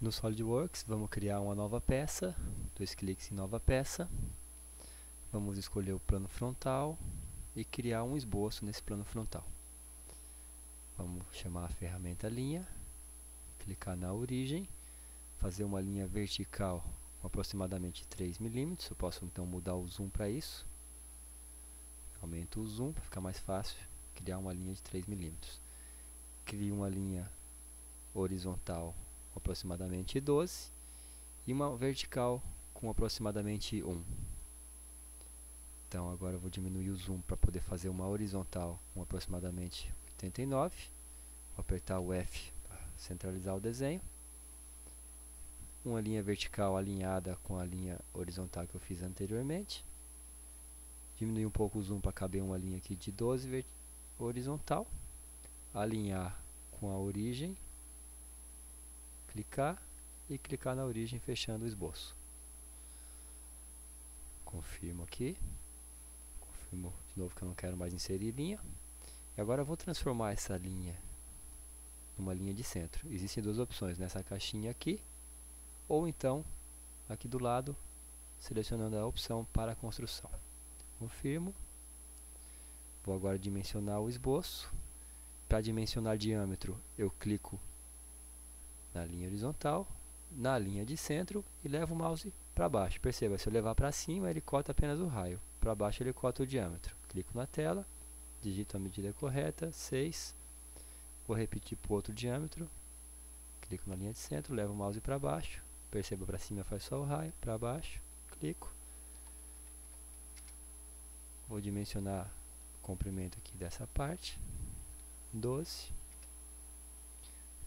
No SolidWorks, vamos criar uma nova peça, 2 cliques em nova peça, vamos escolher o plano frontal e criar um esboço nesse plano frontal. Vamos chamar a ferramenta linha, clicar na origem, fazer uma linha vertical com aproximadamente 3 mm, eu posso então mudar o zoom para isso, aumento o zoom para ficar mais fácil criar uma linha de 3 mm. Crio uma linha horizontal com aproximadamente 12 e uma vertical com aproximadamente 1. Então agora eu vou diminuir o zoom para poder fazer uma horizontal com aproximadamente 89. Vou apertar o F para centralizar o desenho. Uma linha vertical alinhada com a linha horizontal que eu fiz anteriormente. Diminuir um pouco o zoom para caber uma linha aqui de 12 horizontal. Alinhar com a origem. Clicar e clicar na origem fechando o esboço. Confirmo aqui. Confirmo de novo que eu não quero mais inserir linha. E agora eu vou transformar essa linha numa linha de centro. Existem duas opções, nessa caixinha aqui, ou então aqui do lado, selecionando a opção para a construção. Confirmo. Vou agora dimensionar o esboço. Para dimensionar diâmetro, eu clico na linha horizontal, na linha de centro e levo o mouse para baixo. Perceba, se eu levar para cima, ele corta apenas o raio. Para baixo, ele corta o diâmetro. Clico na tela, digito a medida correta, 6. Vou repetir para o outro diâmetro. Clico na linha de centro, levo o mouse para baixo. Perceba, para cima faz só o raio, para baixo, clico. Vou dimensionar o comprimento aqui dessa parte, 12.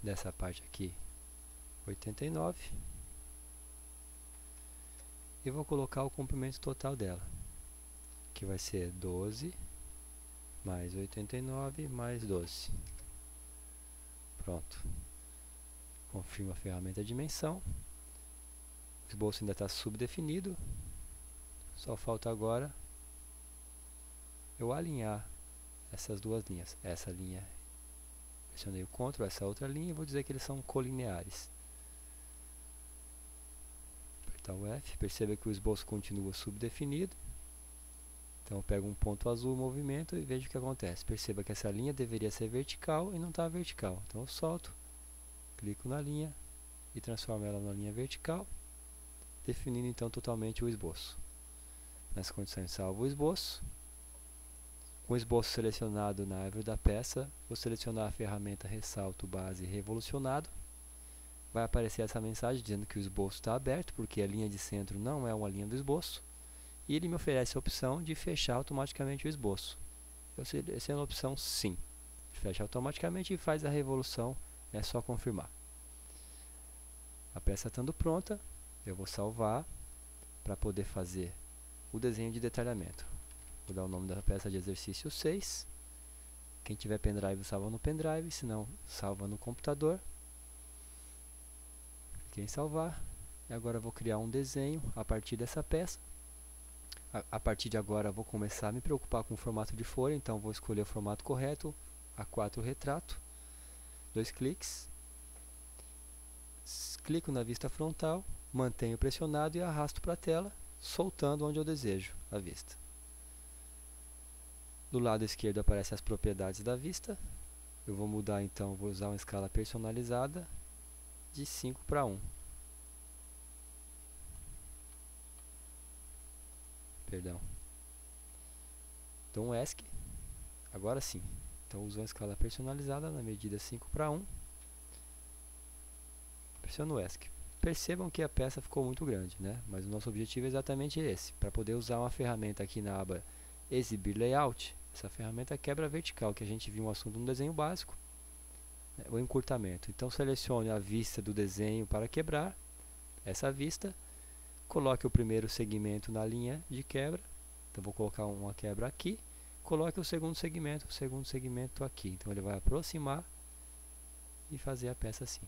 Dessa parte aqui, 89. E vou colocar o comprimento total dela, que vai ser 12 mais 89 mais 12. Pronto. Confirmo a ferramenta dimensão. O esboço ainda está subdefinido. Só falta agora eu alinhar essas duas linhas. Essa linha, pressionei o Ctrl, essa outra linha, e vou dizer que eles são colineares. Apertar o F, perceba que o esboço continua subdefinido. Então eu pego um ponto azul, movimento e vejo o que acontece. Perceba que essa linha deveria ser vertical e não está vertical. Então eu solto, clico na linha e transformo ela na linha vertical, definindo então totalmente o esboço. Nessa condição eu salvo o esboço. Com o esboço selecionado na árvore da peça, vou selecionar a ferramenta Ressalto Base Revolucionado. Vai aparecer essa mensagem dizendo que o esboço está aberto, porque a linha de centro não é uma linha do esboço. E ele me oferece a opção de fechar automaticamente o esboço. Eu seleciono a opção Sim. Fecha automaticamente e faz a revolução, é só confirmar. A peça estando pronta, eu vou salvar para poder fazer o desenho de detalhamento. Vou dar o nome da peça de exercício 6. Quem tiver pendrive, salva no pendrive, se não, salva no computador. Cliquei em salvar. E agora eu vou criar um desenho a partir dessa peça. A partir de agora vou começar a me preocupar com o formato de folha, então vou escolher o formato correto, A4 retrato, 2 cliques, clico na vista frontal, mantenho pressionado e arrasto para a tela, soltando onde eu desejo a vista. Do lado esquerdo aparecem as propriedades da vista, eu vou mudar então, vou usar uma escala personalizada de 5 para 1. Perdão. Então o ESC, agora sim. Então uso uma escala personalizada na medida 5 para 1. Pressiono o ESC. Percebam que a peça ficou muito grande, né? Mas o nosso objetivo é exatamente esse. Para poder usar uma ferramenta aqui na aba Exibir Layout, essa ferramenta quebra vertical, que a gente viu um assunto no desenho básico, né? O encurtamento. Então selecione a vista do desenho para quebrar essa vista. Coloque o primeiro segmento na linha de quebra. Então vou colocar uma quebra aqui. Coloque o segundo segmento aqui. Então ele vai aproximar e fazer a peça assim.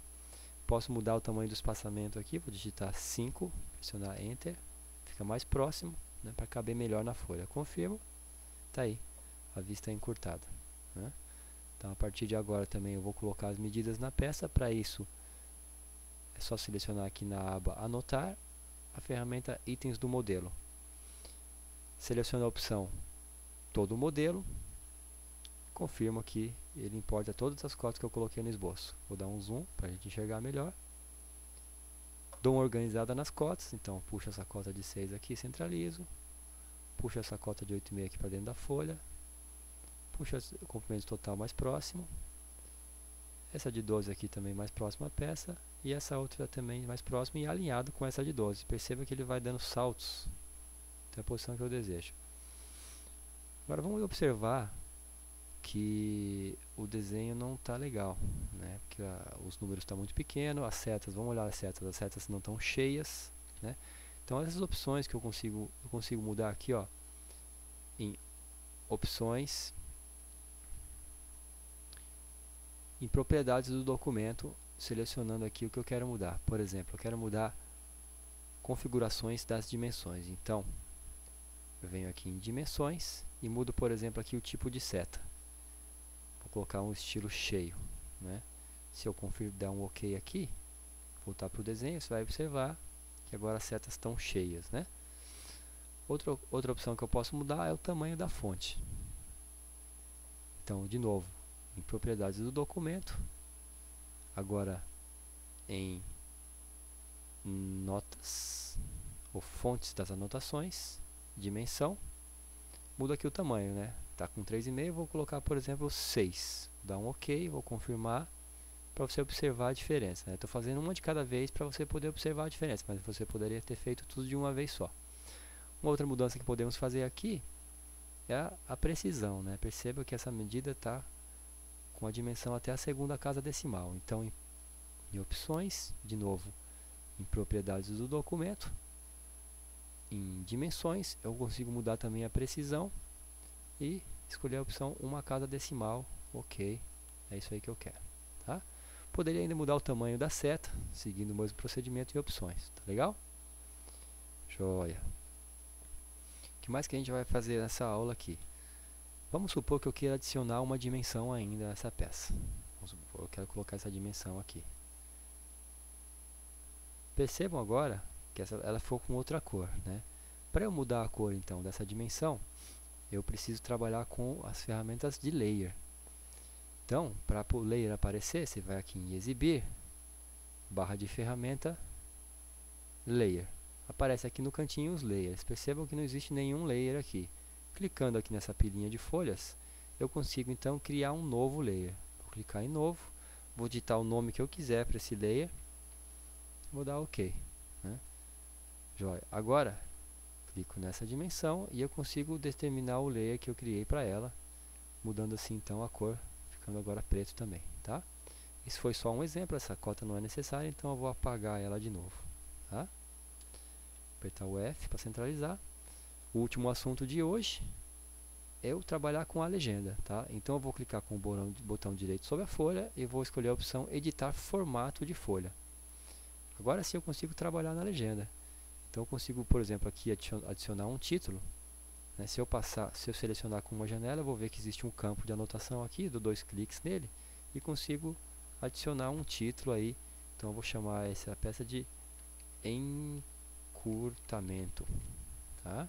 Posso mudar o tamanho do espaçamento aqui. Vou digitar 5, pressionar Enter. Fica mais próximo, né, para caber melhor na folha. Confirmo. Está aí. A vista é encurtada, né? Então a partir de agora também eu vou colocar as medidas na peça. Para isso é só selecionar aqui na aba anotar a ferramenta itens do modelo. Seleciono a opção todo o modelo, confirmo que ele importa todas as cotas que eu coloquei no esboço. Vou dar um zoom para a gente enxergar melhor. Dou uma organizada nas cotas, então puxo essa cota de 6 aqui, centralizo. Puxo essa cota de 8,5 aqui para dentro da folha. Puxo o comprimento total mais próximo. Essa de 12 aqui também mais próxima à peça. E essa outra também mais próxima e alinhado com essa de 12. Perceba que ele vai dando saltos até a posição que eu desejo. Agora vamos observar que o desenho não está legal, né? Porque os números estão muito pequenos, as setas, vamos olhar as setas não estão cheias, né? Então essas opções que eu consigo mudar aqui, ó, em opções, em propriedades do documento, selecionando aqui o que eu quero mudar. Por exemplo, eu quero mudar configurações das dimensões. Então, eu venho aqui em dimensões e mudo, por exemplo, aqui o tipo de seta. Vou colocar um estilo cheio, né? Se eu dar um OK aqui, voltar para o desenho, você vai observar que agora as setas estão cheias, né? Outra opção que eu posso mudar é o tamanho da fonte. Então, de novo, em propriedades do documento, agora em notas ou fontes das anotações, dimensão, muda aqui o tamanho, né? Tá com 3,5, vou colocar, por exemplo, 6. Vou dar um OK, vou confirmar para você observar a diferença, né? Estou fazendo uma de cada vez para você poder observar a diferença, mas você poderia ter feito tudo de uma vez só. Uma outra mudança que podemos fazer aqui é a precisão, né? Perceba que essa medida está com a dimensão até a segunda casa decimal. Então, em opções, de novo, em propriedades do documento, em dimensões, eu consigo mudar também a precisão e escolher a opção uma casa decimal. OK, é isso aí que eu quero, tá? Poderia ainda mudar o tamanho da seta, seguindo o mesmo procedimento em opções, tá legal? Joia! O que mais que a gente vai fazer nessa aula aqui? Vamos supor que eu queira adicionar uma dimensão ainda a essa peça. Vamos supor, eu quero colocar essa dimensão aqui. Percebam agora que ela ficou com outra cor, né? Para eu mudar a cor então dessa dimensão, eu preciso trabalhar com as ferramentas de layer. Então, para o layer aparecer, você vai aqui em exibir, barra de ferramenta, layer. Aparece aqui no cantinho os layers. Percebam que não existe nenhum layer aqui. Clicando aqui nessa pilhinha de folhas, eu consigo então criar um novo layer. Vou clicar em novo, vou digitar o nome que eu quiser para esse layer, vou dar OK, né? Joia. Agora, clico nessa dimensão e eu consigo determinar o layer que eu criei para ela, mudando assim então a cor, ficando agora preto também, tá? Isso foi só um exemplo, essa cota não é necessária, então eu vou apagar ela de novo, tá? Apertar o F para centralizar. O último assunto de hoje é eu trabalhar com a legenda, tá? Então eu vou clicar com o botão direito sobre a folha e vou escolher a opção editar formato de folha. Agora sim eu consigo trabalhar na legenda. Então eu consigo, por exemplo, aqui adicionar um título, né? Se eu selecionar com uma janela, eu vou ver que existe um campo de anotação aqui, dou 2 cliques nele e consigo adicionar um título aí. Então eu vou chamar essa peça de encurtamento, tá?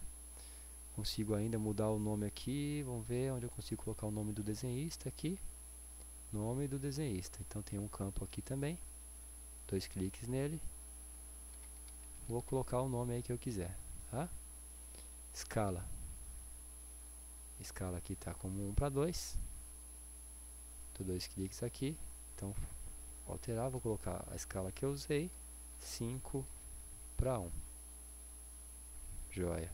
Consigo ainda mudar o nome aqui, vamos ver onde eu consigo colocar o nome do desenhista aqui, nome do desenhista. Então tem um campo aqui também, 2 cliques nele, vou colocar o nome aí que eu quiser, tá? Escala aqui está como 1:2, dou 2 cliques aqui, então vou alterar, vou colocar a escala que eu usei, 5:1, joia.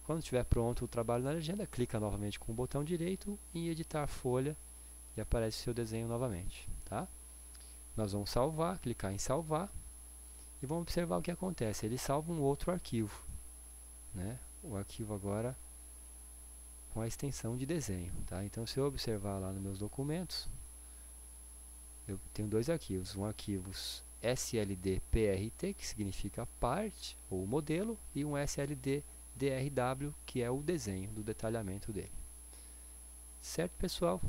Quando estiver pronto o trabalho na legenda, clica novamente com o botão direito em editar folha e aparece o seu desenho novamente, tá? Nós vamos salvar, clicar em salvar e vamos observar o que acontece. Ele salva um outro arquivo, né? O arquivo agora com a extensão de desenho, tá? Então se eu observar lá nos meus documentos, eu tenho 2 arquivos, um arquivo SLD-PRT, que significa parte ou modelo, e um SLD-DRW, que é o desenho do detalhamento dele. Certo, pessoal?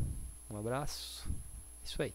Um abraço. Isso aí.